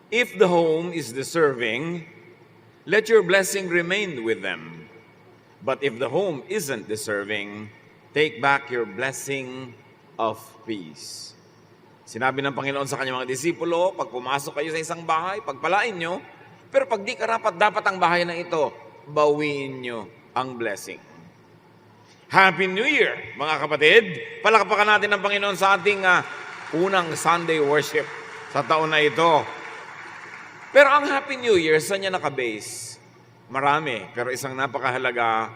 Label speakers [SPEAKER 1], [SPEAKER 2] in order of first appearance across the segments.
[SPEAKER 1] If the home is deserving, let your blessing remain with them. But if the home isn't deserving, take back your blessing of peace. Sinabi ng Panginoon sa kanyang mga disipulo, pag pumasok kayo sa isang bahay, pagpalain nyo, pero pag di karapat dapat ang bahay na ito, bawiin nyo ang blessing. Happy New Year, mga kapatid! Palakpakan natin ang Panginoon sa ating unang Sunday worship sa taon na ito. Pero ang Happy New Year, saan niya nakabase? Marami, pero isang napakahalaga,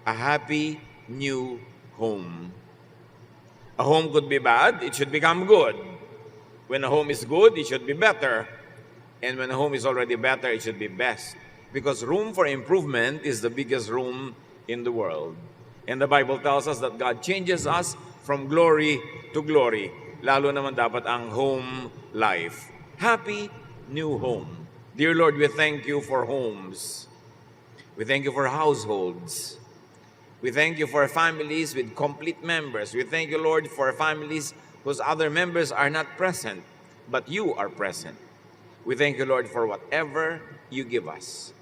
[SPEAKER 1] a happy new home. A home could be bad, it should become good. When a home is good, it should be better. And when a home is already better, it should be best. Because room for improvement is the biggest room in the world. And the Bible tells us that God changes us from glory to glory. Lalo naman dapat ang home life. Happy new home. Dear Lord, we thank you for homes. We thank you for households. We thank you for families with complete members. We thank you, Lord, for families whose other members are not present, but you are present. We thank you, Lord, for whatever you give us.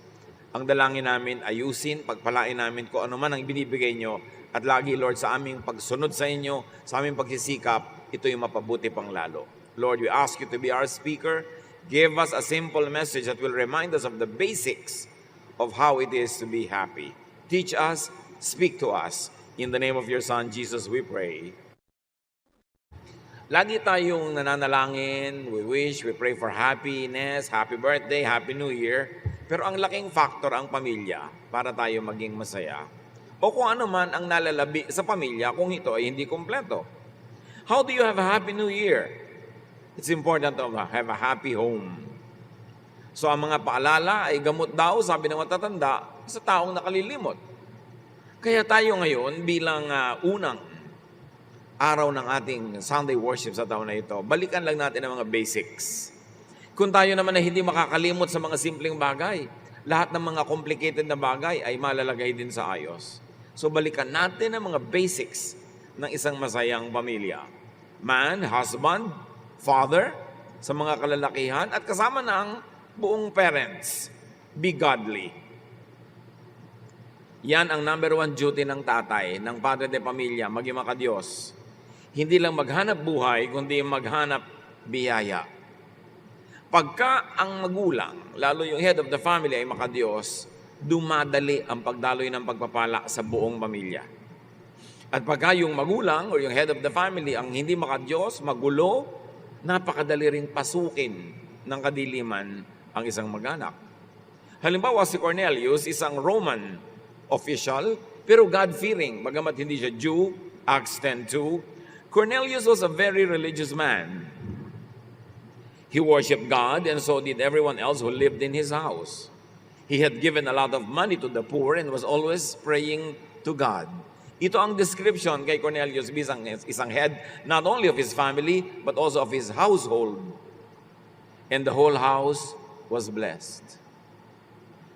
[SPEAKER 1] Ang dalangin namin, ayusin, pagpalain namin kung ano man ang binibigay nyo. At lagi, Lord, sa aming pagsunod sa inyo, sa aming pagsisikap, ito yung mapabuti pang lalo. Lord, we ask you to be our speaker. Give us a simple message that will remind us of the basics of how it is to be happy. Teach us, speak to us. In the name of your Son, Jesus, we pray. Lagi tayong nananalangin, we wish, we pray for happiness, happy birthday, happy new year. Pero ang laking factor ang pamilya para tayo maging masaya. O kung ano man ang nalalabi sa pamilya kung ito ay hindi kumpleto. How do you have a happy new year? It's important to have a happy home. So ang mga paalala ay gamot daw, sabi ng matatanda, sa taong nakalilimot. Kaya tayo ngayon bilang unang araw ng ating Sunday worship sa taon na ito, balikan lang natin ang mga basics. Kung tayo naman ay hindi makakalimot sa mga simpleng bagay, lahat ng mga complicated na bagay ay malalagay din sa ayos. So balikan natin ang mga basics ng isang masayang pamilya. Man, husband, father, sa mga kalalakihan, at kasama ng buong parents. Be godly. Yan ang number one duty ng tatay, ng padre de pamilya, maging makadiyos. Hindi lang maghanap buhay, kundi maghanap biyaya. Pagka ang magulang, lalo yung head of the family ay makadiyos, dumadali ang pagdaloy ng pagpapala sa buong pamilya. At pagka yung magulang o yung head of the family ang hindi makadiyos, magulo, napakadali ring pasukin ng kadiliman ang isang mag-anak. Halimbawa si Cornelius, isang Roman official, pero God-fearing, bagamat hindi siya Jew, Acts 10:2. Cornelius was a very religious man. He worshiped God and so did everyone else who lived in his house. He had given a lot of money to the poor and was always praying to God. Ito ang description kay Cornelius, isang head not only of his family but also of his household. And the whole house was blessed.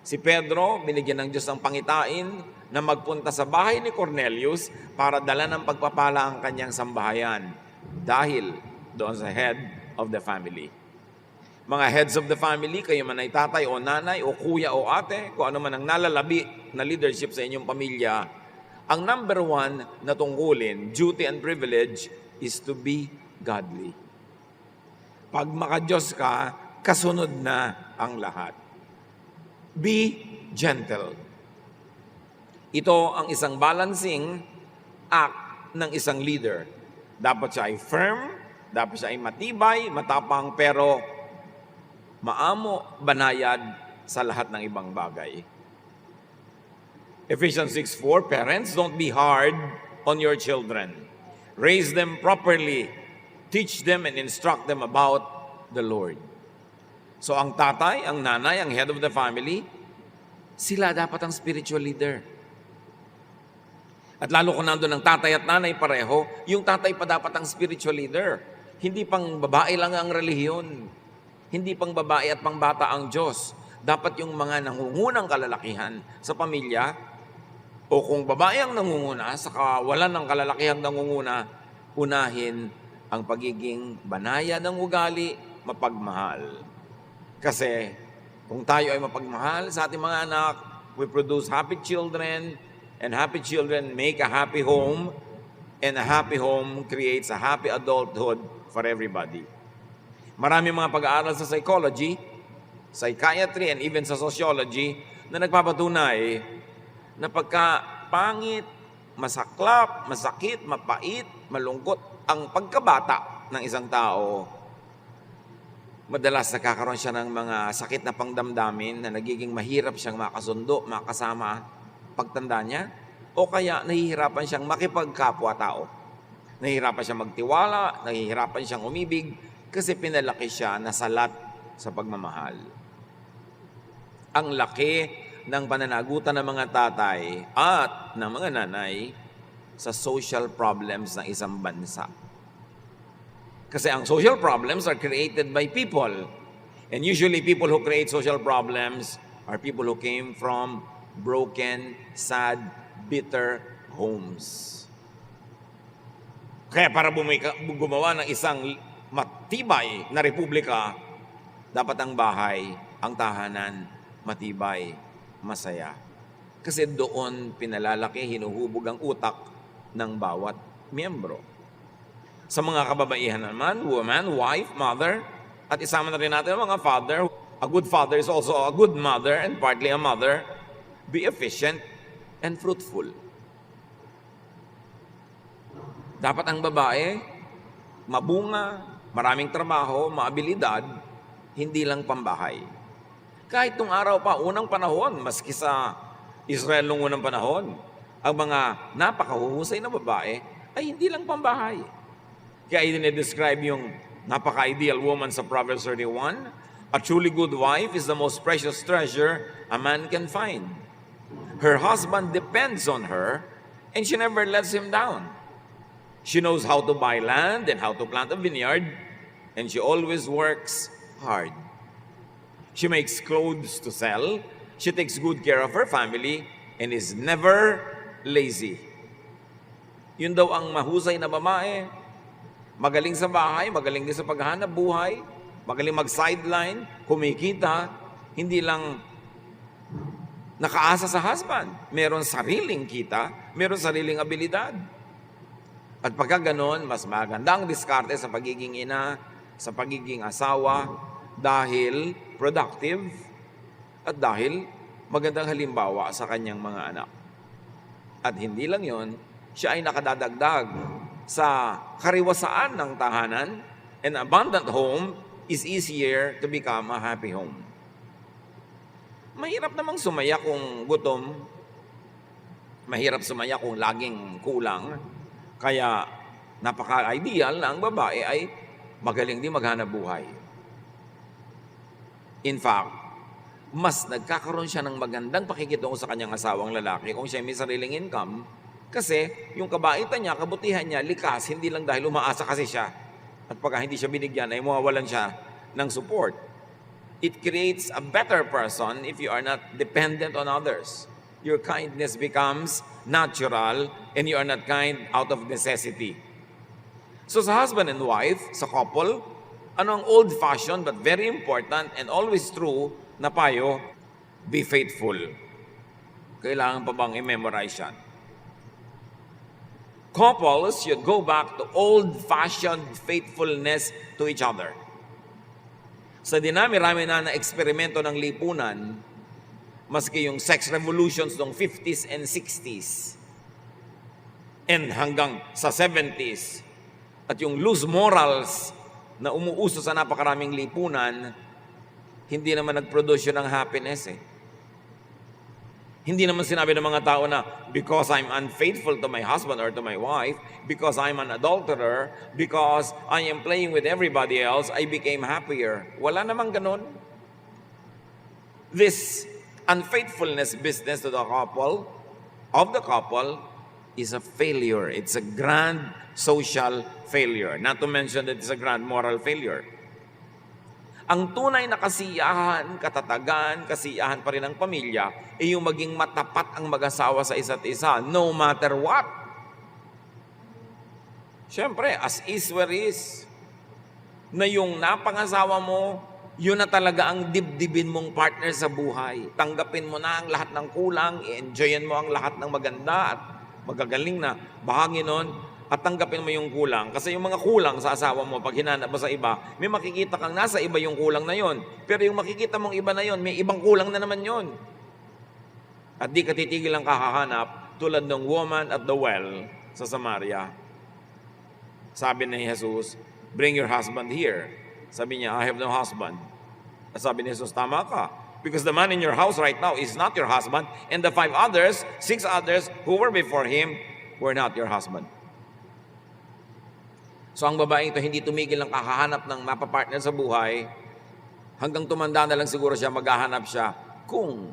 [SPEAKER 1] Si Pedro, binigyan ng Diyos ng pangitain na magpunta sa bahay ni Cornelius para dala ng pagpapala ang kanyang sambahayan dahil doon sa head of the family. Mga heads of the family, kayo man ay tatay o nanay o kuya o ate, kung ano man ang nalalabi na leadership sa inyong pamilya, ang number one na tungkulin, duty and privilege, is to be godly. Pag makadiyos ka, kasunod na ang lahat. Be gentle. Ito ang isang balancing act ng isang leader. Dapat siya ay firm, dapat siya ay matibay, matapang, pero maamo, banayad sa lahat ng ibang bagay. Ephesians 6:4, parents, don't be hard on your children. Raise them properly. Teach them and instruct them about the Lord. So ang tatay, ang nanay, ang head of the family, sila dapat ang spiritual leader. At lalo kung nandun ang tatay at nanay pareho, yung tatay pa dapat ang spiritual leader. Hindi pang babae lang ang relihiyon. Hindi pang babae at pang bata ang Diyos. Dapat yung mga nangungunang kalalakihan sa pamilya, o kung babae ang nangunguna, sa kawalan ng kalalakihan nangunguna, unahin ang pagiging banaya ng ugali, mapagmahal. Kasi kung tayo ay mapagmahal sa ating mga anak, we produce happy children, and happy children make a happy home, and a happy home creates a happy adulthood for everybody. Marami mga pag-aaral sa psychology, psychiatry, and even sa sociology na nagpapatunay na pagka pangit, masaklap, masakit, mapait, malungkot ang pagkabata ng isang tao, madalas nakakaroon siya ng mga sakit na pangdamdamin na nagiging mahirap siyang makasundo, makasama pagtanda niya, o kaya nahihirapan siyang makipagkapwa-tao. Nahihirapan siyang magtiwala, nahihirapan siyang umibig kasi pinalaki siya na salat sa pagmamahal. Ang laki ng pananagutan ng mga tatay at ng mga nanay sa social problems ng isang bansa. Kasi ang social problems are created by people. And usually people who create social problems are people who came from broken, sad, bitter homes. Kaya para gumawa ng isang matibay na republika, dapat ang bahay, ang tahanan, matibay, masaya. Kasi doon pinalalaki, hinuhubog ang utak ng bawat miyembro. Sa mga kababaihan naman, woman, wife, mother, at isama na rin natin ang mga father. A good father is also a good mother and partly a mother. Be efficient and fruitful. Dapat ang babae, mabunga, maraming trabaho, maabilidad, hindi lang pambahay. Kahit nung araw pa, unang panahon, maski sa Israel nung unang panahon, ang mga napakahuhusay na babae ay hindi lang pambahay. Kaya i-describe yung napaka-ideal woman sa Proverbs 31, a truly good wife is the most precious treasure a man can find. Her husband depends on her, and she never lets him down. She knows how to buy land and how to plant a vineyard, and she always works hard. She makes clothes to sell, she takes good care of her family, and is never lazy. Yun daw ang mahusay na babae, magaling sa bahay, magaling din sa paghahanap buhay, magaling mag-sideline, kumikita, hindi lang nakaasa sa husband. Meron sariling kita, meron sariling abilidad. At pagka ganon, mas magandang diskarte sa pagiging ina, sa pagiging asawa, dahil productive at dahil magandang halimbawa sa kanyang mga anak. At hindi lang yon, siya ay nakadadagdag sa kariwasaan ng tahanan. An abundant home is easier to become a happy home. Mahirap namang sumaya kung gutom. Mahirap sumaya kung laging kulang. Kaya napaka-ideal na ang babae ay magaling din maghanap buhay. In fact, mas nagkakaroon siya ng magandang pakikitungo sa kanyang asawang lalaki kung siya may sariling income. Kasi yung kabaitan niya, kabutihan niya, likas, hindi lang dahil umaasa kasi siya. At pagka hindi siya binigyan, ay mawawalan siya ng support. It creates a better person if you are not dependent on others. Your kindness becomes natural and you are not kind out of necessity. So sa husband and wife, sa couple, ano ang old-fashioned but very important and always true na payo? Be faithful. Kailangan pa bang i-memorize yan? Couples should go back to old-fashioned faithfulness to each other. Sa dinami-rami na eksperimento ng lipunan, maski yung sex revolutions noong 50s and 60s, and hanggang sa 70s, at yung loose morals na umuuso sa napakaraming lipunan, hindi naman nag-produce yun ng happiness eh. Hindi naman sinabi ng mga tao na because I'm unfaithful to my husband or to my wife, because I'm an adulterer, because I am playing with everybody else, I became happier. Wala namang ganun. This unfaithfulness business to the couple, of the couple, is a failure. It's a grand social failure. Not to mention that it's a grand moral failure. Ang tunay na kasiyahan, katatagan, kasiyahan pa rin ng pamilya ay yung maging matapat ang mag-asawa sa isa't isa, no matter what. Siyempre, as is where is, na yung napangasawa mo, Yun na talaga ang dibdibin mong partner sa buhay. Tanggapin mo na ang lahat ng kulang, i-enjoyin mo ang lahat ng maganda at magagaling na bahagi nun, at tanggapin mo yung kulang. Kasi yung mga kulang sa asawa mo, pag hinanap mo sa iba, may makikita kang nasa iba yung kulang na yon. Pero yung makikita mong iba na yon, may ibang kulang na naman yon. At di ka titigil ang kakahanap tulad ng woman at the well sa Samaria. Sabi ni Jesus, bring your husband here. Sabi niya, I have no husband. At sabi ni Jesus, tama ka. Because the man in your house right now is not your husband, and the 6 others who were before him were not your husband. So ang babaeng ito hindi tumigil ng kakahanap ng mapapartner sa buhay, hanggang tumanda na lang siguro siya, maghahanap siya kung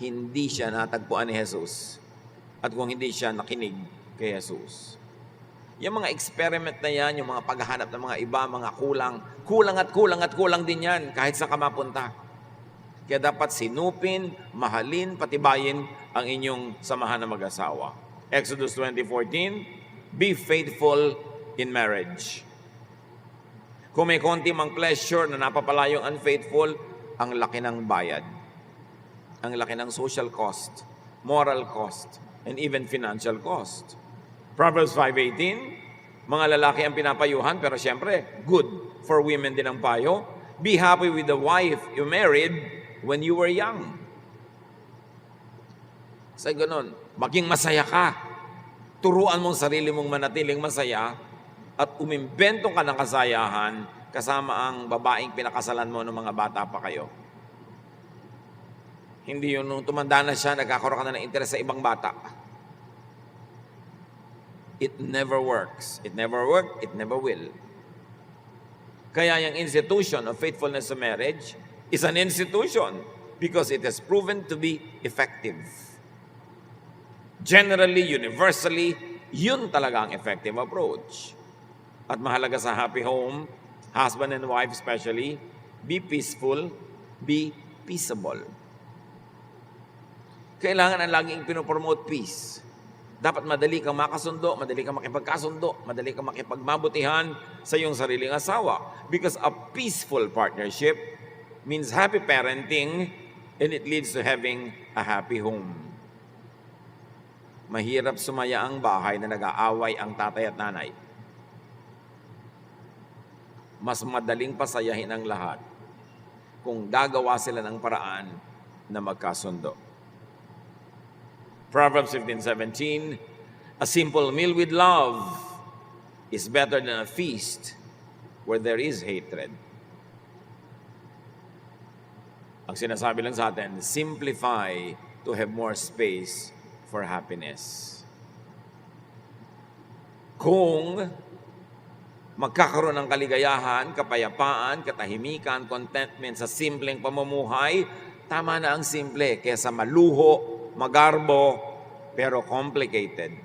[SPEAKER 1] hindi siya natagpuan ni Jesus at kung hindi siya nakinig kay Jesus. Yung mga experiment na yan, yung mga paghahanap ng mga iba, mga kulang din yan kahit sa mapunta. Kaya dapat sinupin, mahalin, patibayin ang inyong samahan ng mag-asawa. Exodus 20:14, be faithful in marriage. Kung may konti mang pleasure na napapalayong unfaithful, ang laki ng bayad. Ang laki ng social cost, moral cost, and even financial cost. Proverbs 5:18, mga lalaki ang pinapayuhan, pero siyempre, good for women din ang payo. Be happy with the wife you married when you were young. Sa ganun, maging masaya ka. Turuan mong sarili mong manatiling masaya at umimbento ka ng kasayahan kasama ang babaeng pinakasalan mo ng mga bata pa kayo. Hindi yun, nung tumanda na siya, nagkakaroon ka na ng interes sa ibang bata. It never works. It never worked. It never will. Kaya yung institution of faithfulness to marriage is an institution because it has proven to be effective. Generally, universally, yun talaga ang effective approach. At mahalaga sa happy home, husband and wife especially, be peaceful, be peaceable. Kailangan ang laging pinopromote peace. Dapat madali kang makasundo, madali kang makipagkasundo, madali kang makipagmabutihan sa iyong sariling asawa. Because a peaceful partnership means happy parenting and it leads to having a happy home. Mahirap sumaya ang bahay na nag-aaway ang tatay at nanay. Mas madaling pasayahin ang lahat kung gagawa sila ng paraan na magkasundo. Proverbs 15:17, a simple meal with love is better than a feast where there is hatred. Ang sinasabi lang sa atin, simplify to have more space for happiness. Kung magkakaroon ng kaligayahan, kapayapaan, katahimikan, contentment sa simpleng pamumuhay, tama na ang simple kaysa maluho, magarbo, pero complicated.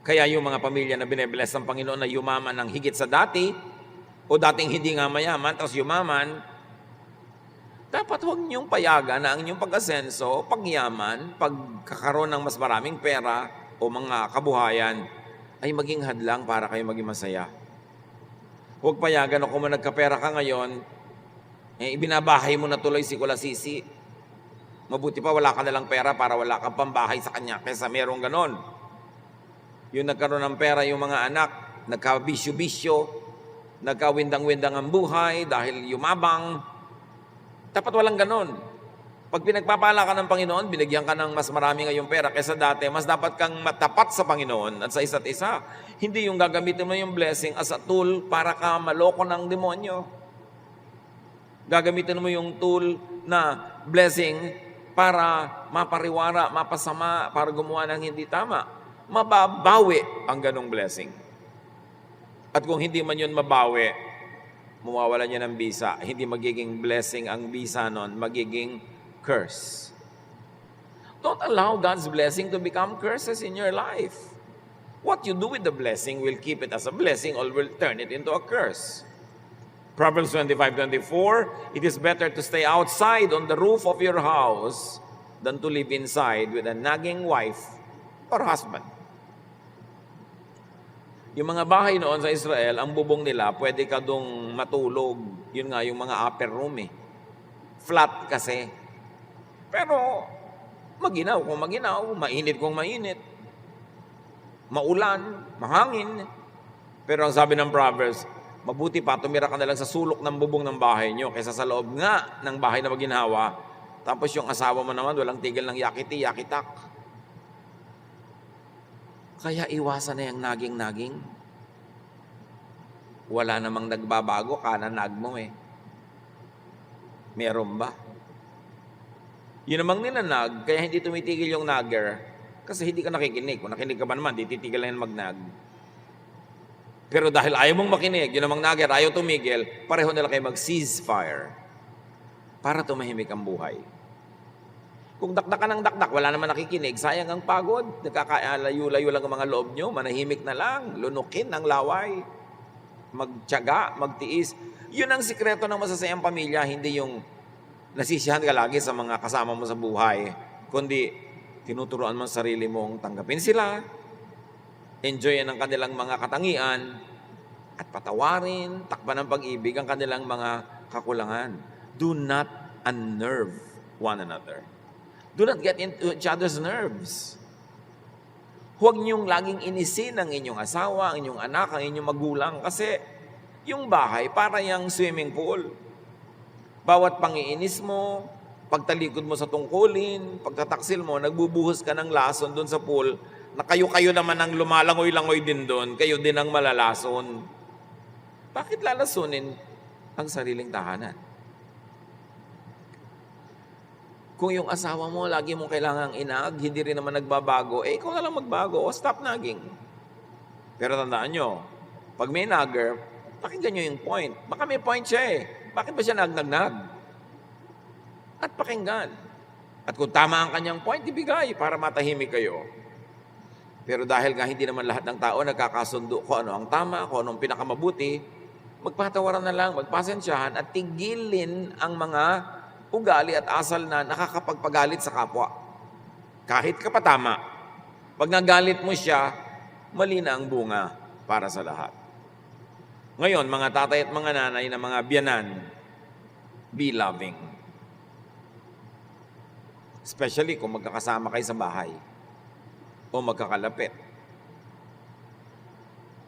[SPEAKER 1] Kaya yung mga pamilya na binebless ng Panginoon na yumaman ng higit sa dati, o dating hindi nga mayaman, tapos yumaman, dapat huwag niyong payagan na ang inyong pag-asenso, pagyaman, pagkakaroon ng mas maraming pera o mga kabuhayan, ay maging hadlang para kayo maging masaya. Huwag payagan na kung nagkapera ka ngayon, ibinabahay mo na tuloy si Kulasisi. Mabuti pa wala ka nalang pera para wala kang pambahay sa kanya kaysa merong ganon. Yung nagkaroon ng pera yung mga anak, nagkabisyo-bisyo, nagkawindang-windang ang buhay dahil yumabang. Dapat walang ganon. Pag pinagpapala ka ng Panginoon, binigyan ka ng mas marami ngayong pera kaysa dati, mas dapat kang matapat sa Panginoon at sa isa't isa. Hindi yung gagamitin mo yung blessing as a tool para ka maloko ng demonyo. Gagamitin mo yung tool na blessing para mapariwara, mapasama, para gumawa ng hindi tama. Mababawi ang ganong blessing. At kung hindi man yun mabawi, mawawala niya ng bisa. Hindi magiging blessing ang bisa nun, magiging curse. Don't allow God's blessing to become curses in your life. What you do with the blessing will keep it as a blessing or will turn it into a curse. Proverbs 25:24, it is better to stay outside on the roof of your house than to live inside with a nagging wife or husband. Yung mga bahay noon sa Israel, ang bubong nila, pwede ka dong matulog. Yun nga, yung mga upper room eh. Flat kasi. Pero, maginaw kung maginaw, mainit kung mainit. Maulan, mahangin. Pero ang sabi ng Proverbs, mabuti pa, tumira ka na lang sa sulok ng bubong ng bahay nyo kaysa sa loob nga ng bahay na maginhawa. Tapos yung asawa mo naman, walang tigil ng yakiti, yakitak. Kaya iwasan na yung naging-naging. Wala namang nagbabago, kananag mo eh. Meron ba? Yun namang ninanag, kaya hindi tumitigil yung nagger, kasi hindi ka nakikinig. Kung nakinig ka ba naman, di titigil na yung magnag. Pero dahil ayaw mong makinig, yun namang nagger, ayaw tumigil, pareho nila kayo mag-ceasefire para tumahimik ang buhay. Kung dakdak ka ng dakdak, wala naman nakikinig, sayang ang pagod, nagkakalayo-layo lang ang mga loob nyo, manahimik na lang, lunukin ang laway, magtiyaga, magtiis. Yun ang sikreto ng masasayang pamilya, hindi yung nasisiyahan ka lagi sa mga kasama mo sa buhay, kundi tinuturuan mo ang sarili mong tanggapin sila, enjoyin ang kanilang mga katangian, at patawarin, takpan ng pag-ibig ang kanilang mga kakulangan. Do not unnerve one another. Do not get into each other's nerves. Huwag niyong laging inisin ang inyong asawa, ang inyong anak, ang inyong magulang, kasi yung bahay para yung swimming pool. Bawat pangiinis mo, pagtalikod mo sa tungkulin, pagtataksil mo, nagbubuhos ka ng lason doon sa pool, na kayo-kayo naman ang lumalangoy-langoy din doon, kayo din ang malalason. Bakit lalasunin ang sariling tahanan? Kung yung asawa mo, lagi mong kailangang inag, hindi rin naman nagbabago, ikaw na lang magbago, o stop nagging. Pero tandaan nyo, pag may nagger, pakinggan nyo yung point. Baka may point siya eh. Bakit ba siya nagnag? At pakinggan. At kung tama ang kanyang point, ibigay para matahimik kayo. Pero dahil nga hindi naman lahat ng tao nagkakasundo kung ano ang tama, kung ano ang pinakamabuti, magpatawaran na lang, magpasensyahan at tigilin ang mga ugali at asal na nakakapagpagalit sa kapwa. Kahit ka pa tama. Pag nagalit mo siya, mali na ang bunga para sa lahat. Ngayon, mga tatay at mga nanay na mga biyanan, be loving. Especially kung magkakasama kayo sa bahay o magkakalapit.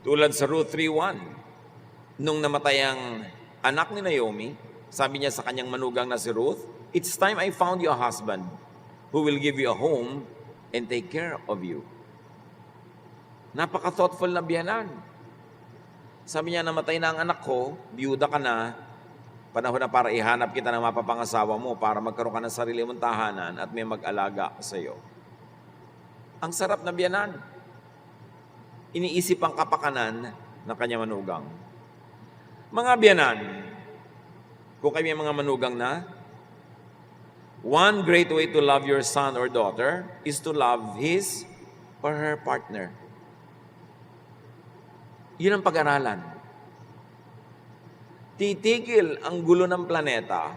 [SPEAKER 1] Tulad sa Ruth 3:1, nung namatay ang anak ni Naomi, sabi niya sa kanyang manugang na si Ruth, "It's time I found you a husband who will give you a home and take care of you." Napaka-thoughtful na biyanan. Sabi niya, namatay na ang anak ko, biyuda ka na, panahon na para ihanap kita ng mapapangasawa mo para magkaroon ka ng sarili mong tahanan at may mag-alaga sa iyo. Ang sarap na biyanan. Iniisip ang kapakanan ng kanyang manugang. Mga biyanan, kung kayo may mga manugang na, one great way to love your son or daughter is to love his or her partner. Yun ang pag-aralan. Titigil ang gulo ng planeta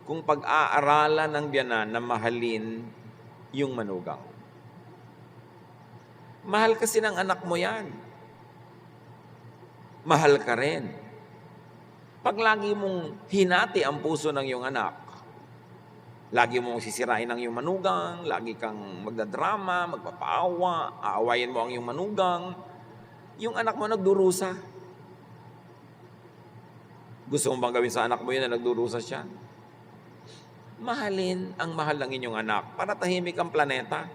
[SPEAKER 1] kung pag-aaralan ng biyanan na mahalin yung manugang. Mahal kasi ng anak mo yan. Mahal ka rin. Pag lagi mong hinati ang puso ng iyong anak, lagi mong sisirain ang iyong manugang, lagi kang magdadrama, magpapaawa, aawayin mo ang iyong manugang, yung anak mo nagdurusa. Gusto mo bang gawin sa anak mo yun na nagdurusa siya? Mahalin ang mahal ng inyong anak para tahimik ang planeta.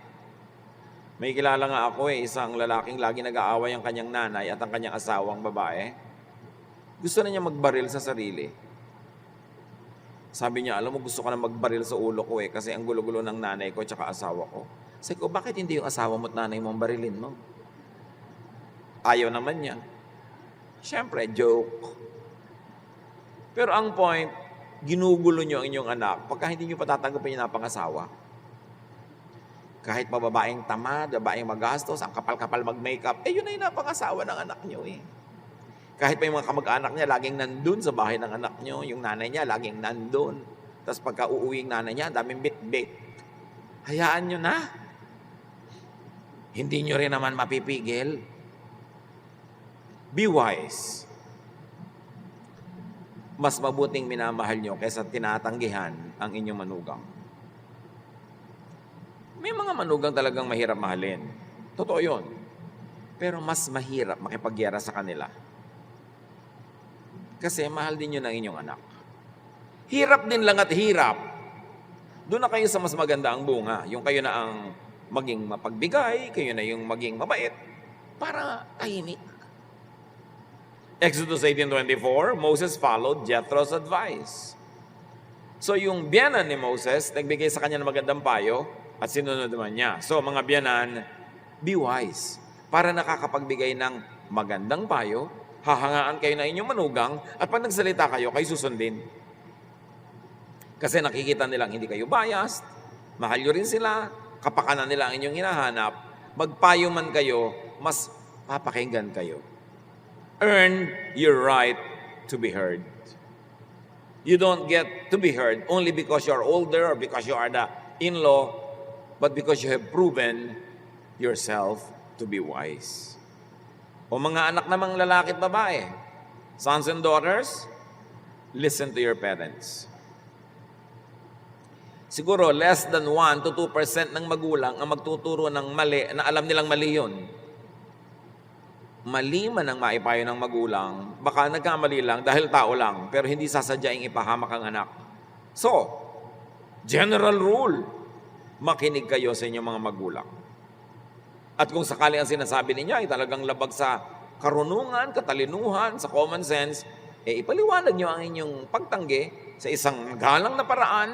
[SPEAKER 1] May kilala nga ako isang lalaking lagi nag-aaway ang kanyang nanay at ang kanyang asawang babae. Gusto na niya magbaril sa sarili. Sabi niya, alam mo, gusto ko na magbaril sa ulo ko kasi ang gulo-gulo ng nanay ko at asawa ko. Sabi ko, bakit hindi yung asawa mo at nanay mo ang barilin mo? Ayaw naman niya. Siyempre, joke. Pero ang point, ginugulo niyo ang inyong anak pagka hindi niyo patatanggapin yung napangasawa. Kahit babaeng tamad, babaeng magastos, ang kapal-kapal mag-makeup, yun na yung napangasawa ng anak niyo eh. Kahit pa yung mga kamag-anak niya, laging nandun sa bahay ng anak niyo. Yung nanay niya, laging nandun. Tapos pagka uuwi yung nanay niya, daming bit-bit. Hayaan nyo na. Hindi nyo rin naman mapipigil. Be wise. Mas mabuting minamahal nyo kaysa tinatanggihan ang inyong manugang. May mga manugang talagang mahirap mahalin. Totoo yun. Pero mas mahirap makipagyera sa kanila. Kasi mahal din yun ang inyong anak. Hirap din lang at hirap. Doon na kayo sa mas maganda ang bunga. Yung kayo na ang maging mapagbigay, kayo na yung maging mabait, para tahimik. Exodus 18:24, Moses followed Jethro's advice. So yung biyanan ni Moses, nagbigay sa kanya ng magandang payo at sinunod naman niya. So mga biyanan, be wise. Para nakakapagbigay ng magandang payo, hahangaan kayo na inyong manugang at pag nagsalita kayo, kayo susundin. Kasi nakikita nilang hindi kayo biased, mahal nyo rin sila, kapakanan nila ang inyong hinahanap, magpayo man kayo, mas papakinggan kayo. Earn your right to be heard. You don't get to be heard only because you're older or because you are the in-law, but because you have proven yourself to be wise. O mga anak namang lalaki at babae, sons and daughters, listen to your parents. Siguro less than 1 to 2% ng magulang ang magtuturo ng mali na alam nilang mali yun. Mali man ang maipayo ng magulang, baka nagkamali lang dahil tao lang, pero hindi sasadyaing ipahamak ang anak. So, general rule, makinig kayo sa inyong mga magulang. At kung sakali ang sinasabi ninyo ay talagang labag sa karunungan, katalinuhan, sa common sense, ipaliwanag nyo ang inyong pagtanggi sa isang galang na paraan.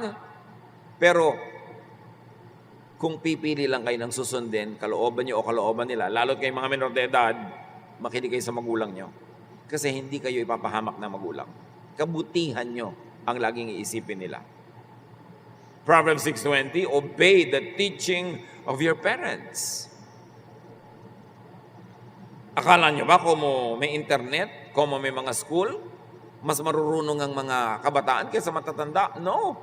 [SPEAKER 1] Pero, kung pipili lang kayo ng susundin, kalooban nyo o kalooban nila, lalo't kayo mga menor de edad, makinig kayo sa magulang nyo. Kasi hindi kayo ipapahamak ng magulang. Kabutihan nyo ang laging iisipin nila. Proverbs 6:20, obey the teaching of your parents. Akala nyo ba kung may internet, kung may mga school, mas marurunong ang mga kabataan kaysa matatanda? No.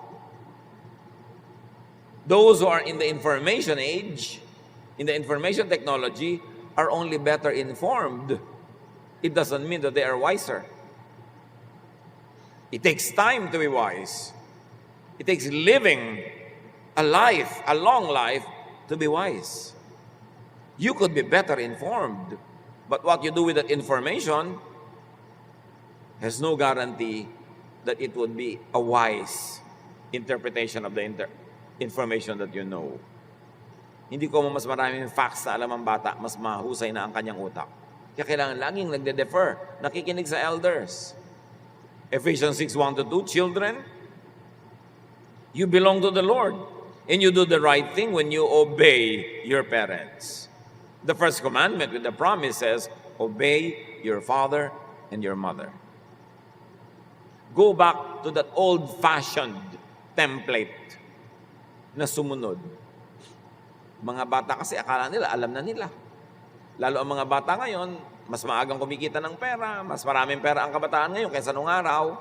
[SPEAKER 1] Those who are in the information age, in the information technology, are only better informed. It doesn't mean that they are wiser. It takes time to be wise. It takes living a life, a long life, to be wise. You could be better informed, but what you do with that information has no guarantee that it would be a wise interpretation of the information that you know. Hindi ko mas maraming facts na alam ang bata, mas mahusay na ang kanyang utak. Kaya kailangan laging nagde-defer, nakikinig sa elders. Ephesians 6:1-2, children, you belong to the Lord, and you do the right thing when you obey your parents. The first commandment with the promise says, obey your father and your mother. Go back to that old-fashioned template na sumunod. Mga bata kasi akala nila, alam na nila. Lalo ang mga bata ngayon, mas maagang kumikita ng pera, mas maraming pera ang kabataan ngayon kaysa nung araw.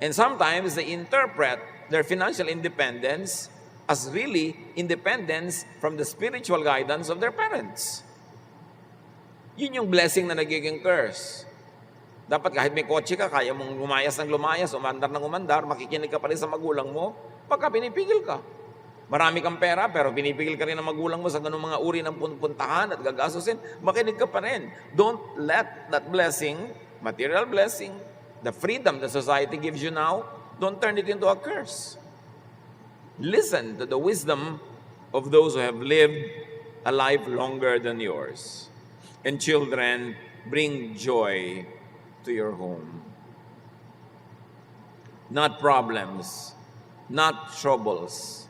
[SPEAKER 1] And sometimes they interpret their financial independence as really independence from the spiritual guidance of their parents. Yun yung blessing na nagiging curse. Dapat kahit may kotse ka, kaya mong lumayas ng lumayas, umandar ng umandar, makikinig ka pa rin sa magulang mo, pagka pinipigil ka. Marami kang pera, pero pinipigil ka rin ng magulang mo sa ganung mga uri ng puntahan at gagasusin, makinig ka pa rin. Don't let that blessing, material blessing, the freedom that society gives you now, don't turn it into a curse. Listen to the wisdom of those who have lived a life longer than yours. And children, bring joy to your home. Not problems, not troubles.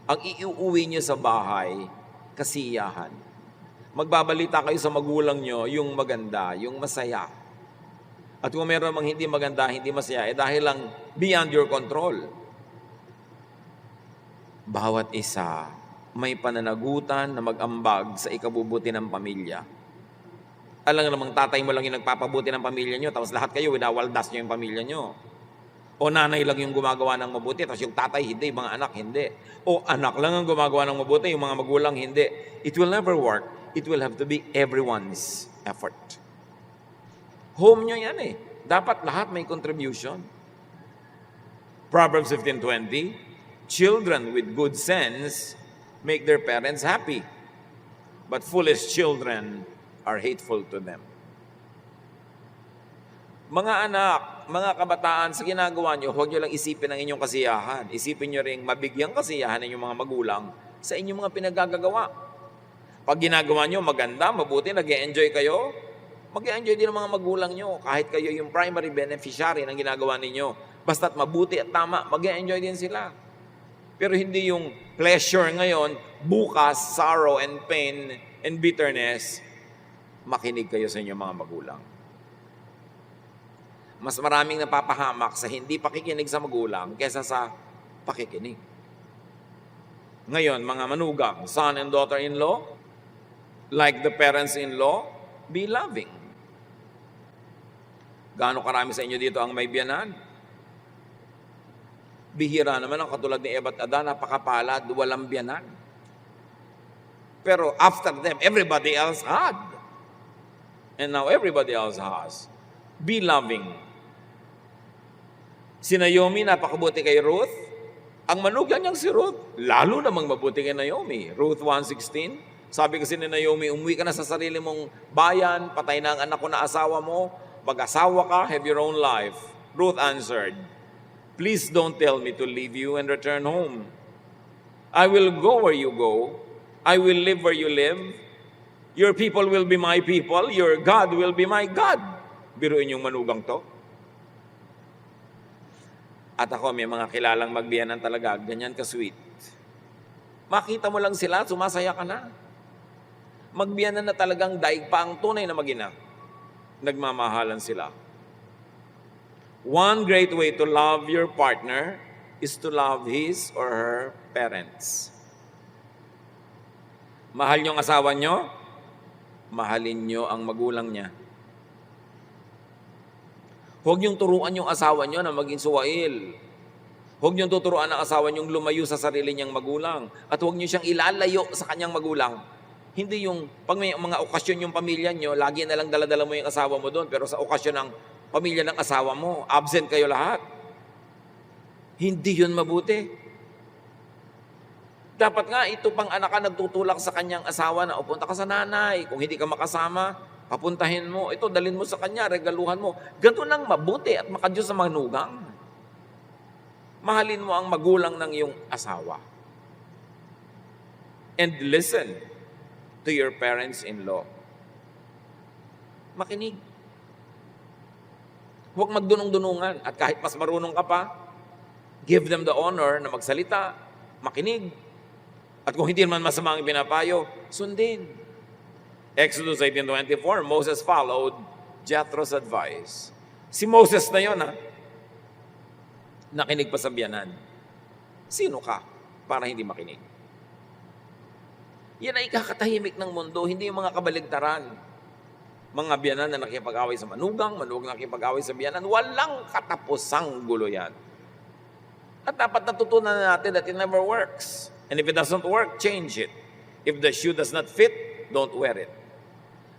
[SPEAKER 1] Ang iuuwi niyo sa bahay, kasiyahan. Magbabalita kayo sa magulang niyo yung maganda, yung masaya. At kung meron mang hindi maganda, hindi masaya, dahil lang beyond your control. Bawat isa may pananagutan na mag-ambag sa ikabubuti ng pamilya. Alam namang tatay mo lang yung nagpapabuti ng pamilya nyo, tapos lahat kayo, winawaldas nyo yung pamilya nyo. O nanay lang yung gumagawa ng mabuti, tapos yung tatay hindi, yung mga anak hindi. O anak lang ang gumagawa ng mabuti, yung mga magulang hindi. It will never work. It will have to be everyone's effort. Home nyo yan eh. Dapat lahat may contribution. Proverbs 15:20, children with good sense make their parents happy, but foolish children are hateful to them. Mga anak, mga kabataan, sa ginagawa nyo, huwag nyo lang isipin ang inyong kasiyahan. Isipin nyo rin mabigyang kasiyahan ng inyong mga magulang sa inyong mga pinagagagawa. Pag ginagawa nyo maganda, mabuti, nag-e-enjoy kayo, mag-e-enjoy din ang mga magulang nyo. Kahit kayo yung primary beneficiary ng ginagawa ninyo. Basta't mabuti at tama, mag-e-enjoy din sila. Pero hindi yung pleasure ngayon, bukas, sorrow and pain and bitterness, makinig kayo sa inyong mga magulang. Mas maraming napapahamak sa hindi pakikinig sa magulang kaysa sa pakikinig. Ngayon, mga manugang, son and daughter-in-law, like the parents-in-law, be loving. Gaano karami sa inyo dito ang may biyanan? Bihira naman ang katulad ni Eva at Adan, napakapalad, walang biyanan. Pero after them, everybody else had. And now everybody else has. Be loving. Si Naomi, napakabuti kay Ruth. Ang manugang niyang si Ruth, lalo namang mabuti kay Naomi. Ruth 1:16, sabi kasi ni Naomi, umuwi ka na sa sarili mong bayan, patay na ang anak ko na asawa mo, mag-asawa ka, have your own life. Ruth answered, please don't tell me to leave you and return home. I will go where you go. I will live where you live. Your people will be my people. Your God will be my God. Biruin yung manugang to. At ako, may mga kilalang magbiyanan talaga, ganyan ka-sweet. Makita mo lang sila, sumasaya ka na. Magbiyanan na talagang daig pa ang tunay na mag-ina. Nagmamahalan sila. One great way to love your partner is to love his or her parents. Mahal niyo ang asawa niyo, mahalin niyo ang magulang niya. Huwag niyong turuan yung asawa niyo na maging suwail. Huwag niyong tuturuan ang asawa niyong lumayo sa sarili niyang magulang. At huwag niyo siyang ilalayo sa kanyang magulang. Hindi yung, pag may mga okasyon yung pamilya niyo, lagi na lang daladala mo yung asawa mo doon. Pero sa okasyon ng pamilya ng asawa mo, absent kayo lahat. Hindi yun mabuti. Dapat nga, ito pang anak ka nagtutulak sa kanyang asawa na, o punta ka sa nanay. Kung hindi ka makasama, papuntahin mo. Ito, dalhin mo sa kanya, regaluhan mo. Ganito nang mabuti at makadiyos sa manugang. Mahalin mo ang magulang ng iyong asawa. And listen to your parents-in-law. Makinig. Huwag magdunong-dunungan. At kahit mas marunong ka pa, give them the honor na magsalita, makinig. At kung hindi man masama ang pinapayo, sundin. Exodus 18:24, Moses followed Jethro's advice. Si Moses na yun, nakinig pa sa biyanan. Sino ka para hindi makinig? Yan ay kakatahimik ng mundo, hindi yung mga kabaligtaran. Mga biyanan na nakipag-away sa manugang na nakipag-away sa biyanan, walang katapusang gulo yan. At dapat natutunan natin that it never works. And if it doesn't work, change it. If the shoe does not fit, don't wear it.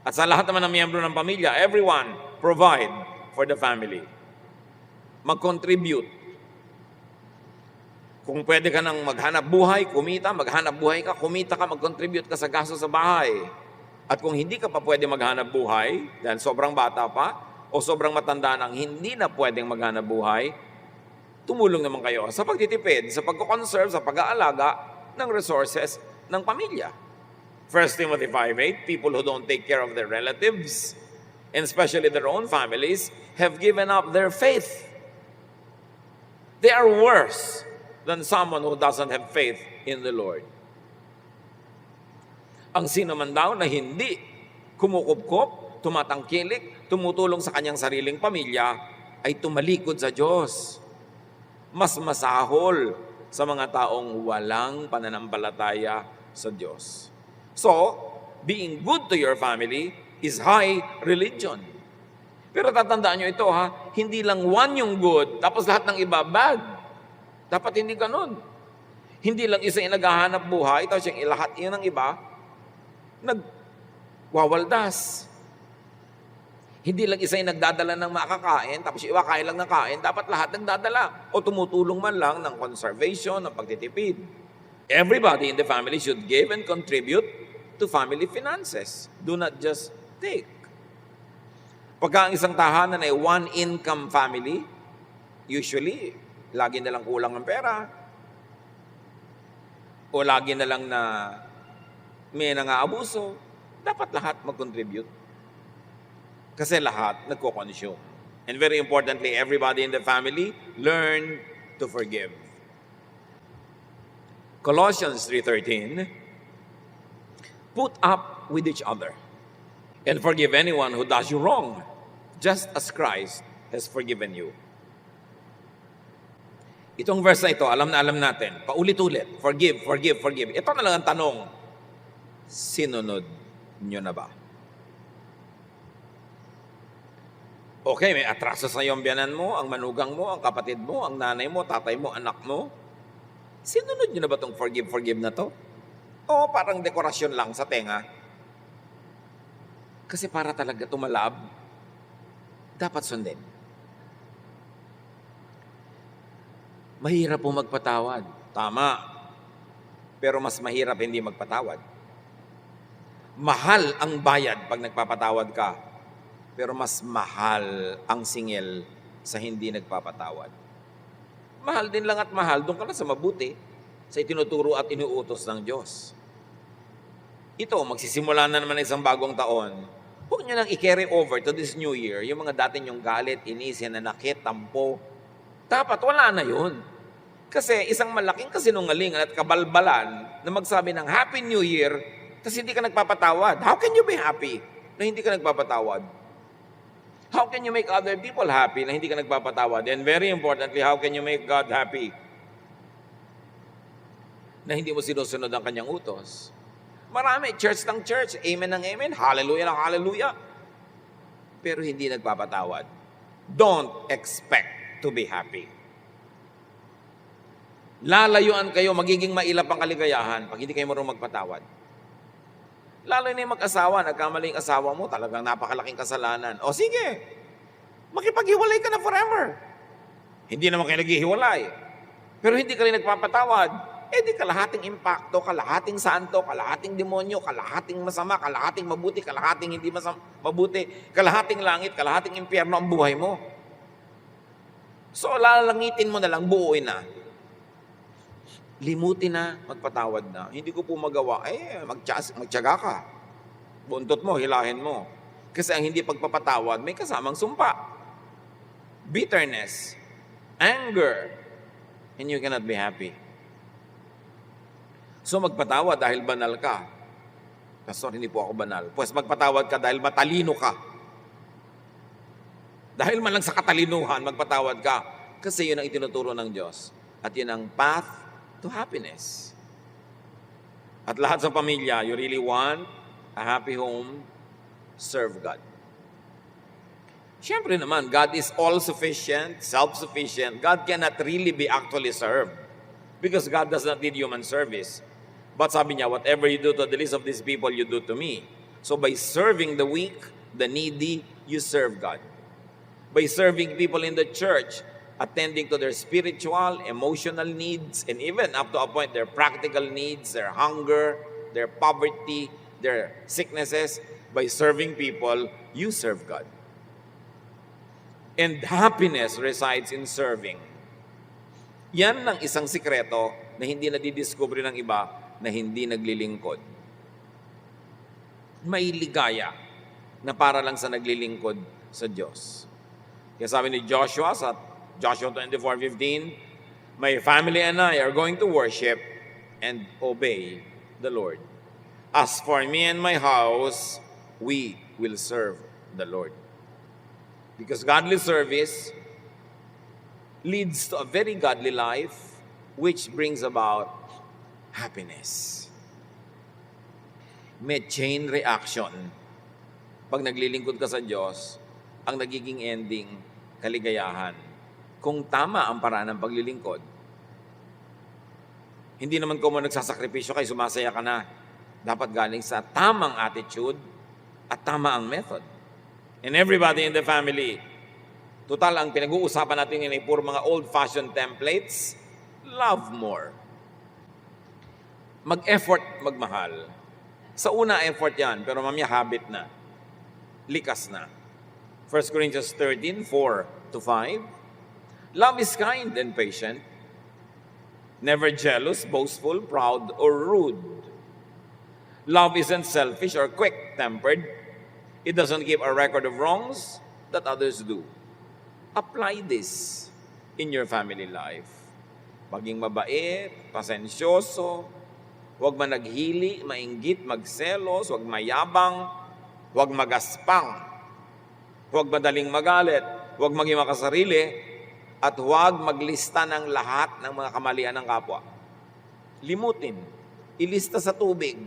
[SPEAKER 1] At sa lahat naman ng miyembro ng pamilya, everyone provide for the family. Mag-contribute. Kung pwede ka nang maghanap buhay, kumita, maghanap buhay ka, kumita ka, mag-contribute ka sa gasto sa bahay. At kung hindi ka pa pwede maghanap buhay, dahil sobrang bata pa, o sobrang matanda nang hindi na pwedeng maghanap buhay, tumulong naman kayo sa pagtitipid, sa pagko-conserve, sa pag-aalaga ng resources ng pamilya. 1 Timothy 5:8, people who don't take care of their relatives, and especially their own families, have given up their faith. They are worse than someone who doesn't have faith in the Lord. Ang sino man daw na hindi kumukupkop, tumatangkilik, tumutulong sa kanyang sariling pamilya, ay tumalikod sa Diyos. Mas masahol sa mga taong walang pananampalataya sa Diyos. So, being good to your family is high religion. Pero tatandaan nyo ito hindi lang one yung good, tapos lahat ng iba bad. Dapat hindi ganun. Hindi lang isa yung naghahanap buhay, tapos yung lahat yun ng iba, nagwawaldas. Hindi lang isa yung nagdadala ng makakain, tapos yung iba kain lang ng kain, dapat lahat nagdadala. O tumutulong man lang ng conservation, ng pagtitipid. Everybody in the family should give and contribute to family finances. Do not just take. Pagka ang isang tahanan ay one-income family, usually, lagi na lang kulang ng pera. O lagi na lang na may nangaabuso. Dapat lahat mag-contribute. Kasi lahat nagko-consume. And very importantly, everybody in the family learn to forgive. Colossians 3:13, put up with each other and forgive anyone who does you wrong, just as Christ has forgiven you. Itong verse na ito, alam na alam natin. Paulit-ulit. Forgive, forgive, forgive. Ito na lang ang tanong. Sinunod nyo na ba? Okay, may atraso sa iyong biyanan mo, ang manugang mo, ang kapatid mo, ang nanay mo, tatay mo, anak mo. Sinunod nyo na ba itong forgive, forgive na to? O parang dekorasyon lang sa tenga? Kasi para talaga tumalab, dapat sundin. Mahirap po magpatawad. Tama. Pero mas mahirap hindi magpatawad. Mahal ang bayad pag nagpapatawad ka. Pero mas mahal ang singil sa hindi nagpapatawad. Mahal din lang at mahal, doon ka na sa mabuti, sa itinuturo at inuutos ng Diyos. Ito, magsisimula na naman isang bagong taon. Huwag nyo nang i-carry over to this new year, yung mga dati nyong galit, inis, nanakit, tampo. Dapat wala na yun. Kasi isang malaking kasinungalingan at kabalbalan na magsabi ng Happy New Year, tapos hindi ka nagpapatawad. How can you be happy na hindi ka nagpapatawad? How can you make other people happy na hindi ka nagpapatawad? And very importantly, how can you make God happy na hindi mo sinusunod ang kanyang utos? Marami, church ng church, amen ng amen, hallelujah ng hallelujah. Pero hindi nagpapatawad. Don't expect to be happy. Lalayuan kayo, magiging mailap ang kaligayahan pag hindi kayo marunong magpatawad. Lalo na yung mag-asawa, nagkamali yung asawa mo, talagang napakalaking kasalanan. O sige, makipaghiwalay ka na forever. Hindi naman kayo naghihiwalay. Pero hindi ka rin nagpapatawad. Eh di kalahating impacto, kalahating santo, kalahating demonyo, kalahating masama, kalahating mabuti, kalahating hindi mabuti, kalahating langit, kalahating impyerno ang buhay mo. So lalangitin mo na lang, buuin na. Limutin na, magpatawad na. Hindi ko po magawa, magtiyaga ka. Buntot mo, hilahin mo. Kasi ang hindi pagpapatawad, may kasamang sumpa. Bitterness, anger, and you cannot be happy. So magpatawad dahil banal ka. Pastor, hindi po ako banal. Pues magpatawad ka dahil matalino ka. Dahil man lang sa katalinuhan, magpatawad ka. Kasi yun ang itinuturo ng Diyos. At yun ang path to happiness. At lahat sa pamilya, you really want a happy home, serve God. Siyempre naman, God is all-sufficient, self-sufficient. God cannot really be actually served because God does not need human service. But sabi niya, whatever you do to the least of these people, you do to me. So by serving the weak, the needy, you serve God. By serving people in the church, attending to their spiritual, emotional needs, and even up to a point, their practical needs, their hunger, their poverty, their sicknesses. By serving people, you serve God. And happiness resides in serving. Yan ang isang sikreto na hindi nadidiscover ng iba na hindi naglilingkod. May ligaya na para lang sa naglilingkod sa Diyos. Kaya sabi ni Joshua sa Joshua 24:15, my family and I are going to worship and obey the Lord. As for me and my house, we will serve the Lord. Because godly service leads to a very godly life, which brings about happiness. May chain reaction. Pag naglilingkod ka sa Diyos, ang nagiging ending, kaligayahan. Kung tama ang paraan ng paglilingkod. Hindi naman kung mo nagsasakripisyo kayo, sumasaya ka na. Dapat galing sa tamang attitude at tama ang method. and everybody in the family. Total, ang pinag-uusapan natin ngayon ay puro mga old-fashioned templates. Love more. Mag-effort magmahal. Sa una, effort yan, pero mamaya habit na. Likas na. 1 Corinthians 13:4-5. Love is kind and patient, never jealous, boastful, proud, or rude. Love isn't selfish or quick-tempered. It doesn't keep a record of wrongs that others do. Apply this in your family life. Maging mabait, pasensyoso, huwag managhili, mainggit, magselos, huwag mayabang, huwag magaspang, huwag madaling magalit, huwag maging makasarili, at huwag maglista ng lahat ng mga kamalian ng kapwa. Limutin, ilista sa tubig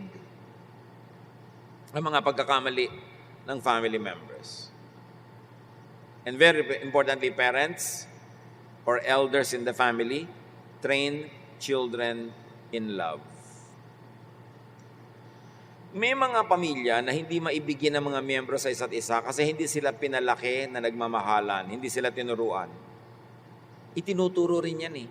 [SPEAKER 1] ang mga pagkakamali ng family members. And very importantly, parents or elders in the family, train children in love. May mga pamilya na hindi maibigyan ng mga miyembro sa isa't isa kasi hindi sila pinalaki na nagmamahalan, hindi sila tinuruan. Itinuturo rin yan eh.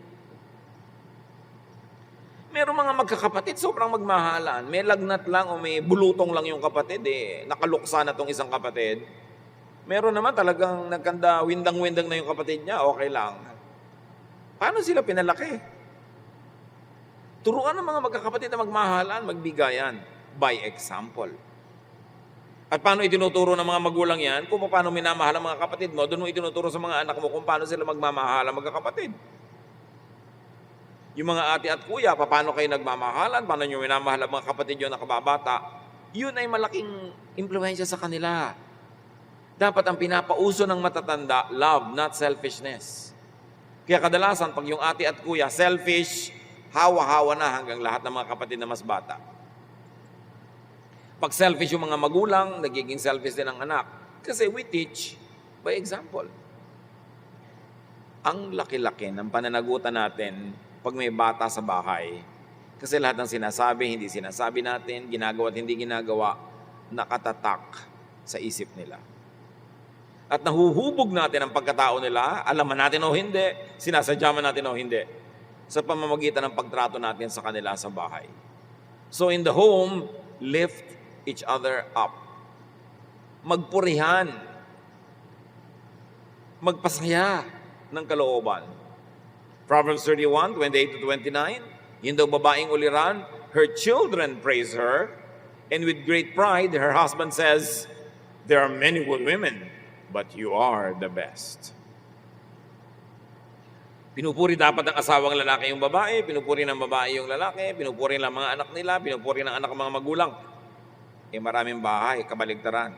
[SPEAKER 1] Merong mga magkakapatid, sobrang magmahalan. May lagnat lang o may bulutong lang yung kapatid eh. Nakaluksa na tong isang kapatid. Meron naman talagang nagkanda, windang-windang na yung kapatid niya, okay lang. Paano sila pinalaki? Turuan ng mga magkakapatid na magmahalan, magbigayan. By example. At paano itinuturo ng mga magulang yan? Kung paano minamahal ang mga kapatid mo, doon mo itinuturo sa mga anak mo kung paano sila magmamahal ang magkakapatid. Yung mga ate at kuya, paano kayo nagmamahalan, paano nyo minamahal ang mga kapatid nyo na kababata, yun ay malaking impluensya sa kanila. Dapat ang pinapauso ng matatanda, love, not selfishness. Kaya kadalasan, pag yung ate at kuya, selfish, hawa-hawa na hanggang lahat ng mga kapatid na mas bata. Pag selfish yung mga magulang, nagiging selfish din ang anak. Kasi we teach by example. Ang laki-laki ng pananagutan natin pag may bata sa bahay. Kasi lahat ng sinasabi, hindi sinasabi natin, ginagawa at hindi ginagawa, nakatatak sa isip nila. At nahuhubog natin ang pagkatao nila, alaman natin o hindi, sinasadya man natin o hindi, sa pamamagitan ng pagtrato natin sa kanila sa bahay. So in the home, lift each other up. Magpurihan. Magpasaya ng kalooban. Proverbs 31:28-29, yung daw babaeng uliran, her children praise her, and with great pride, her husband says, there are many good women, but you are the best. Pinupuri dapat ng asawang lalaki yung babae, pinupuri ng babae yung lalaki, pinupuri ng mga anak nila, pinupuri ng anak ng mga magulang. Eh maraming bahay, kabaligtaran.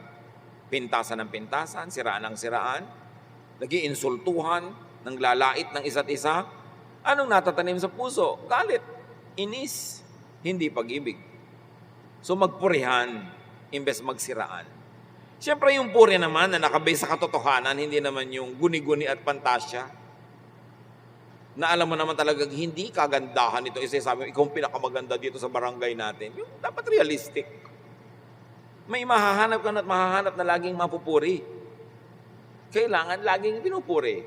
[SPEAKER 1] Pintasan ng pintasan, siraan ng siraan, nag-iinsultuhan, ng lalait ng isa't isa. Anong natatanim sa puso? Galit, inis, hindi pag-ibig. So magpurihan, imbes magsiraan. Siyempre yung puri naman na nakabase sa katotohanan, hindi naman yung guni-guni at pantasya. Na alam mo naman talagang hindi kagandahan ito. Isa sabi mo, ikaw ang pinakamaganda dito sa barangay natin. Yung dapat realistic. May mahahanap ka at mahahanap na laging mapupuri. Kailangan laging pinupuri.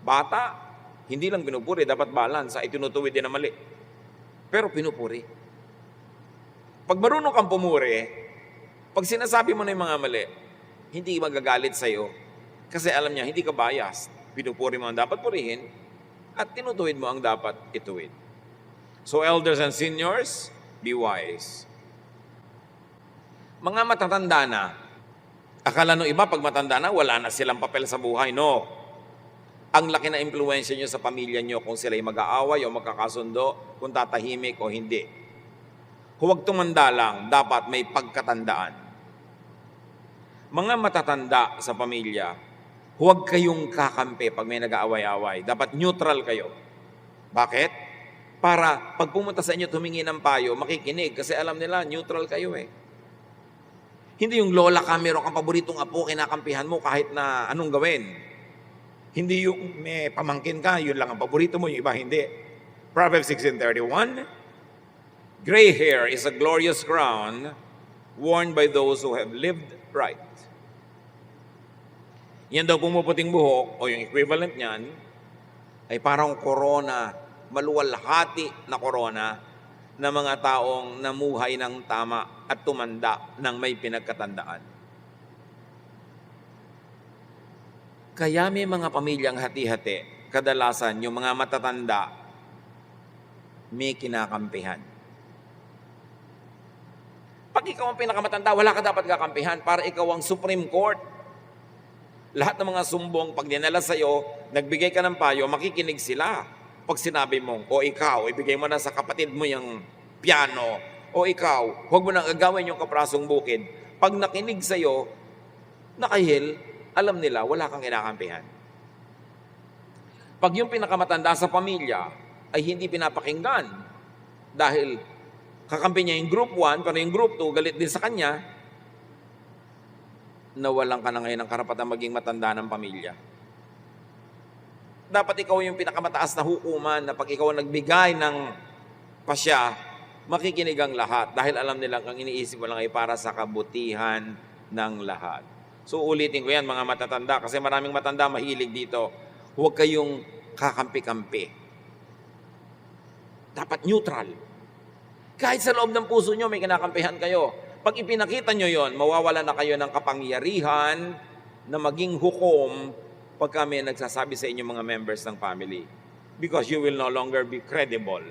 [SPEAKER 1] Bata, hindi lang pinupuri, dapat balance. Itinutuwid din na mali. Pero pinupuri. Pag marunong kang pumuri, pag sinasabi mo na yung mga mali, hindi magagalit sa'yo. Kasi alam niya, hindi ka biased. Pinupuri mo ang dapat purihin at tinutuwid mo ang dapat ituwid. So elders and seniors, be wise. Mga matatanda na, akala nung iba pag matanda na, wala na silang papel sa buhay. No. Ang laki na impluensya nyo sa pamilya nyo kung sila'y mag-aaway o magkakasundo, kung tatahimik o hindi. Huwag tumanda lang, dapat may pagkatandaan. Mga matatanda sa pamilya, huwag kayong kakampi pag may nag-aaway-away. Dapat neutral kayo. Bakit? Para pag pumunta sa inyo tumingi ng payo, makikinig kasi alam nila neutral kayo eh. Hindi yung lola ka, meron kang paboritong apo, kinakampihan mo kahit na anong gawin. Hindi yung may pamangkin ka, yun lang ang paborito mo, yung iba hindi. Proverbs 16:31, gray hair is a glorious crown worn by those who have lived right. Yan daw pumuputing buhok o yung equivalent niyan ay parang korona, maluwalhati na korona na mga taong namuhay ng tama at tumanda ng may pinagkatandaan. Kaya may mga pamilyang hati-hati, kadalasan yung mga matatanda may kinakampihan. Pag ikaw ang pinakamatanda, wala ka dapat kakampihan para ikaw ang Supreme Court. Lahat ng mga sumbong, pag dinala sa'yo, nagbigay ka ng payo, makikinig sila. Pag sinabi mong, o ikaw, ibigay mo na sa kapatid mo yung piano, o ikaw, huwag mo nang agawin yung kaprasong bukid. Pag nakinig sa'yo, nakahil, alam nila, wala kang kinakampihan. Pag yung pinakamatanda sa pamilya ay hindi pinapakinggan dahil kakampi niya yung group 1, pero yung group 2, galit din sa kanya, nawalan ka na ngayon ng karapatan maging matanda ng pamilya. Dapat ikaw yung pinakamataas na hukuman na pag ikaw nagbigay ng pasya, makikinig ang lahat dahil alam nilang ang iniisip mo lang ay para sa kabutihan ng lahat. So ulitin ko yan mga matatanda kasi maraming matanda mahilig dito. Huwag kayong kakampi-kampi. Dapat neutral. Kahit sa loob ng puso nyo may kinakampihan kayo. Pag ipinakita nyo yon, mawawala na kayo ng kapangyarihan na maging hukom pag kami nagsasabi sa inyo mga members ng family. Because you will no longer be credible.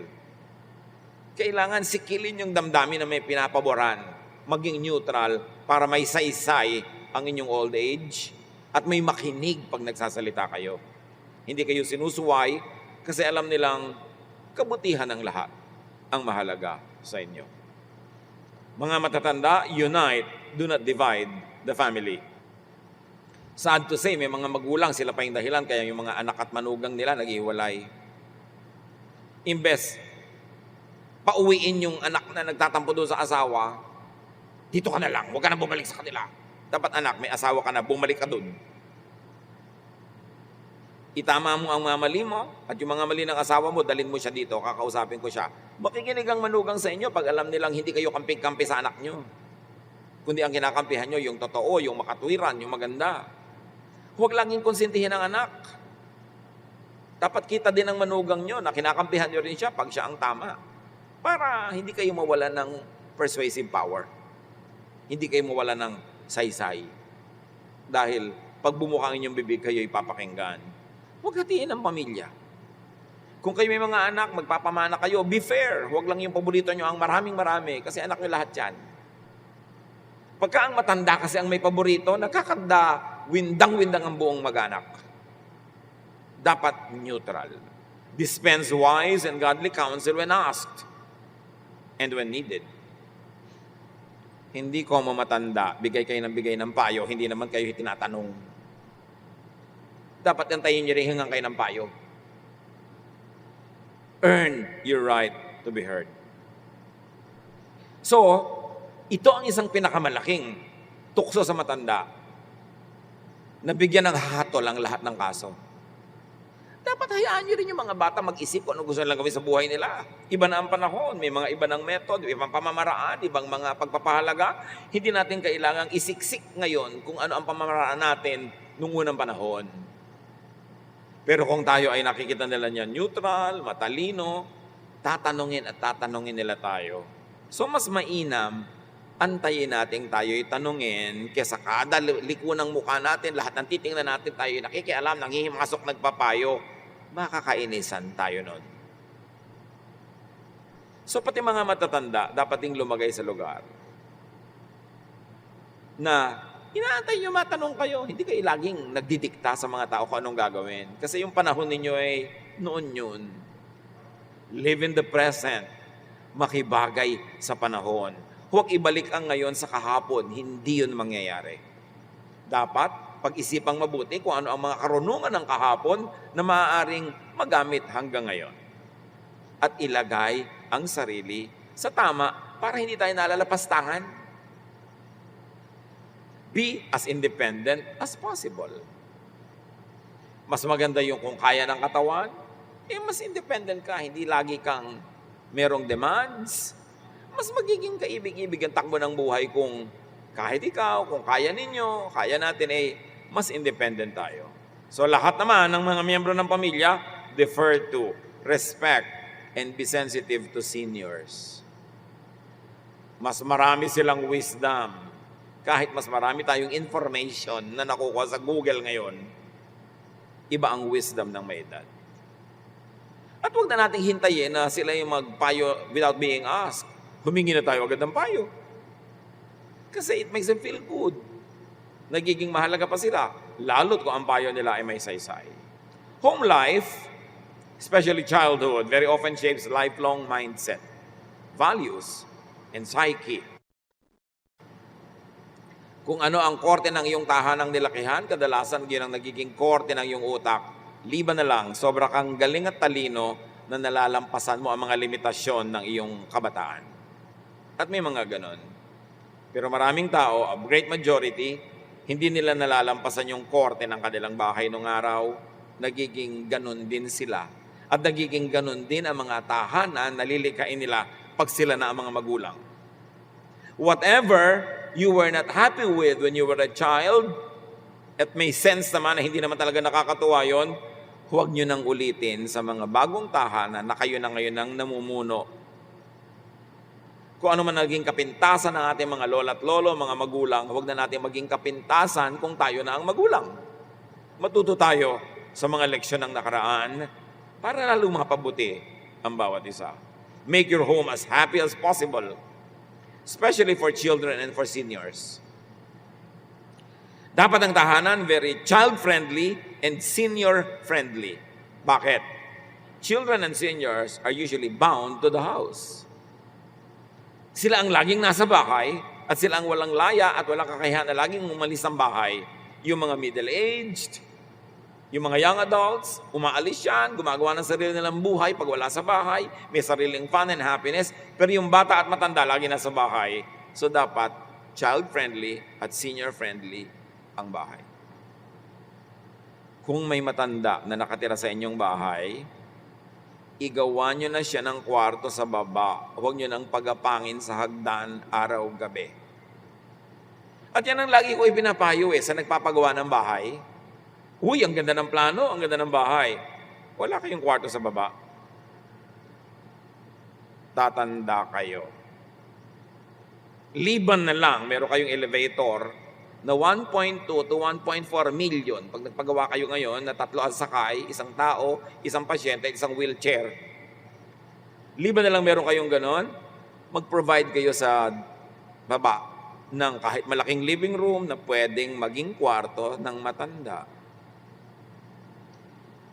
[SPEAKER 1] Kailangan sikilin yung damdamin na may pinapaboran. Maging neutral para may saysay ang inyong old age at may makinig pag nagsasalita kayo. Hindi kayo sinusuway kasi alam nilang kabutihan ng lahat ang mahalaga sa inyo. Mga matatanda, unite, do not divide the family. Sad to say, may mga magulang, sila pa yung dahilan, kaya yung mga anak at manugang nila naghiwalay. Imbes, pauwiin yung anak na nagtatampo doon sa asawa, dito ka na lang, huwag ka na bumalik sa kanila. Dapat anak, may asawa ka na, bumalik ka doon. Itama mo ang mga mali mo at yung mga mali ng asawa mo, dalhin mo siya dito, kakausapin ko siya. Makikinig ang manugang sa inyo pag alam nilang hindi kayo kamping-kampi sa anak nyo. Kundi ang kinakampihan nyo, yung totoo, yung makatwiran, yung maganda. Huwag lang yung konsintihin ng anak. Dapat kita din ng manugang nyo na kinakampihan nyo rin siya pag siya ang tama. Para hindi kayo mawala ng persuasive power. Hindi kayo mawala ng saysay. Dahil pag bumukang inyong bibig, kayo ipapakinggan. Huwag hatiin ang pamilya. Kung kayo may mga anak, magpapamana kayo, be fair. Huwag lang yung paborito nyo ang maraming-marami kasi anak nyo lahat yan. Pagka ang matanda kasi ang may paborito, nagkakanda, windang-windang ang buong mag-anak. Dapat neutral. Dispense wise and godly counsel when asked and when needed. Hindi ko mamatanda, bigay kayo ng payo, hindi naman kayo tinatanong. Dapat antayin nyo rin hanggang kayo ng payo. Earn your right to be heard. So, ito ang isang pinakamalaking tukso sa matanda na bigyan ng hatol ang lahat ng kaso. Dapat hayaan nyo rin yung mga bata mag-isip kung ano gusto nilang gawin sa buhay nila. Iba na ang panahon, may mga iba ng method, ibang pamamaraan, ibang mga pagpapahalaga. Hindi natin kailangang isiksik ngayon kung ano ang pamamaraan natin nung unang panahon. Pero kung tayo ay nakikita nila niya neutral, matalino, tatanungin nila tayo. So mas mainam, antayin natin tayo'y tanungin kesa kada liko ng mukha natin, lahat ng titingnan natin tayo'y nakikialam, nanghihimasok, nagpapayo. Makakainisan tayo nun. So pati mga matatanda, dapat ding lumagay sa lugar na inaantay nyo matanong kayo. Hindi kayo laging nagdidikta sa mga tao kung anong gagawin. Kasi yung panahon ninyo ay noon yun. Live in the present. Makibagay sa panahon. Huwag ibalik ang ngayon sa kahapon. Hindi yun mangyayari. Dapat pag-isipang mabuti kung ano ang mga karunungan ng kahapon na maaaring magamit hanggang ngayon. At ilagay ang sarili sa tama para hindi tayo nalalapastangan. Be as independent as possible. Mas maganda yung kung kaya ng katawan, mas independent ka, hindi lagi kang merong demands. Mas magiging kaibig-ibig ang takbo ng buhay kung kahit ikaw, kung kaya ninyo, kaya natin, mas independent tayo. So lahat naman ng mga miyembro ng pamilya, defer to, respect, and be sensitive to seniors. Mas marami silang wisdom. Kahit mas marami tayong information na nakukuha sa Google ngayon, iba ang wisdom ng may edad. At huwag na nating hintayin na sila yung magpayo without being asked. Humingi na tayo agad ng payo. Kasi it makes them feel good. Nagiging mahalaga pa sila, lalo't kung ang payo nila ay may saysay. Home life, especially childhood, very often shapes lifelong mindset, values, and psyche. Kung ano ang korte ng iyong tahanang nilakihan, kadalasan yun ang nagiging korte ng iyong utak. Liban na lang, sobra kang galing at talino na nalalampasan mo ang mga limitasyon ng iyong kabataan. At may mga ganon. Pero maraming tao, a great majority, hindi nila nalalampasan yung korte ng kanilang bahay nung araw. Nagiging ganon din sila. At nagiging ganon din ang mga tahanan na lilikain nila pag sila na ang mga magulang. Whatever you were not happy with when you were a child, at may sense naman na hindi naman talaga nakakatuwa yun, huwag nyo nang ulitin sa mga bagong tahanan na kayo na ngayon ang namumuno. Kung ano man naging kapintasan ng ating mga lola at lolo, mga magulang, huwag na natin maging kapintasan kung tayo na ang magulang. Matuto tayo sa mga leksyon ng nakaraan para lalong mapabuti ang bawat isa. Make your home as happy as possible, especially for children and for seniors. Dapat ang tahanan very child-friendly and senior-friendly. Bakit? Children and seniors are usually bound to the house. Sila ang laging nasa bahay at sila ang walang laya at walang kakayahan na laging umalis ng bahay. Yung mga middle-aged, yung mga young adults, umaalis yan, gumagawa ng sarili nilang buhay pag wala sa bahay, may sariling fun and happiness, pero yung bata at matanda lagi nasa bahay. So dapat child-friendly at senior-friendly ang bahay. Kung may matanda na nakatira sa inyong bahay, igawa nyo na siya ng kwarto sa baba. Huwag nyo nang pagapangin sa hagdan araw-gabi. At yan ang lagi ko ipinapayo sa nagpapagawa ng bahay. Uy, ang ganda ng plano, ang ganda ng bahay. Wala kayong kwarto sa baba. Tatanda kayo. Liban na lang, meron kayong elevator na 1.2 to 1.4 million. Pag nagpagawa kayo ngayon na 3 ang sakay, isang tao, isang pasyente, isang wheelchair. Liban na lang meron kayong ganon, mag-provide kayo sa baba ng kahit malaking living room na pwedeng maging kwarto ng matanda.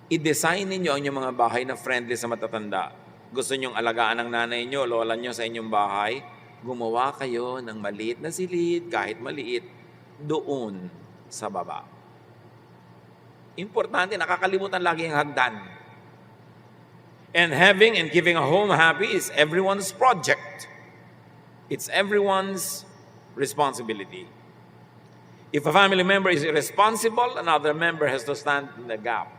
[SPEAKER 1] I-design ninyo ang inyong mga bahay na friendly sa matatanda. Gusto nyong alagaan ng nanay nyo, lola nyo sa inyong bahay, gumawa kayo ng maliit na silid, kahit maliit, doon sa baba. Importante, nakakalimutan lagi ang hagdan. And having and giving a home happy is everyone's project. It's everyone's responsibility. If a family member is irresponsible, another member has to stand in the gap.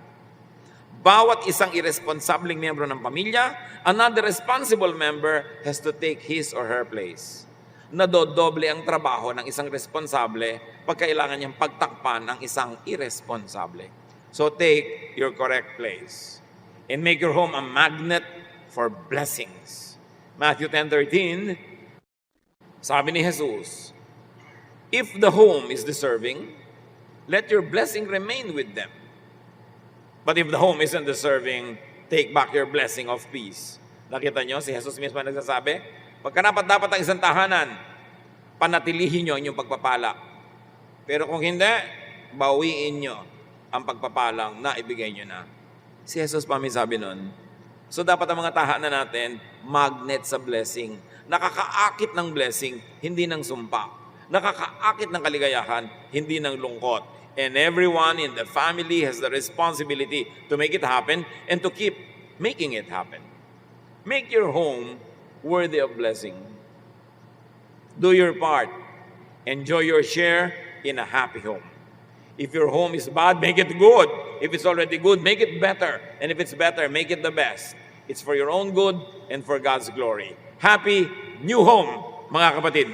[SPEAKER 1] Bawat isang irresponsibleng miyembro ng pamilya, another responsible member has to take his or her place. Nadodoble ang trabaho ng isang responsable pag kailangan niyang pagtakpan ng isang irresponsable. So take your correct place and make your home a magnet for blessings. Matthew 10:13, sabi ni Jesus, if the home is deserving, let your blessing remain with them. But if the home isn't deserving, take back your blessing of peace. Nakita nyo, si Jesus mismo nagsasabi, pagkarapat-dapat ang isang tahanan, panatilihin nyo ang inyong pagpapala. Pero kung hindi, bawiin nyo ang pagpapalang na ibigay nyo na. Si Jesus pa may sabi nun. So dapat ang mga tahanan natin, magnet sa blessing. Nakakaakit ng blessing, hindi ng sumpa. Nakakaakit ng kaligayahan, hindi ng lungkot. And everyone in the family has the responsibility to make it happen and to keep making it happen. Make your home worthy of blessing. Do your part. Enjoy your share in a happy home. If your home is bad, make it good. If it's already good, make it better. And if it's better, make it the best. It's for your own good and for God's glory. Happy new home, mga kapatid.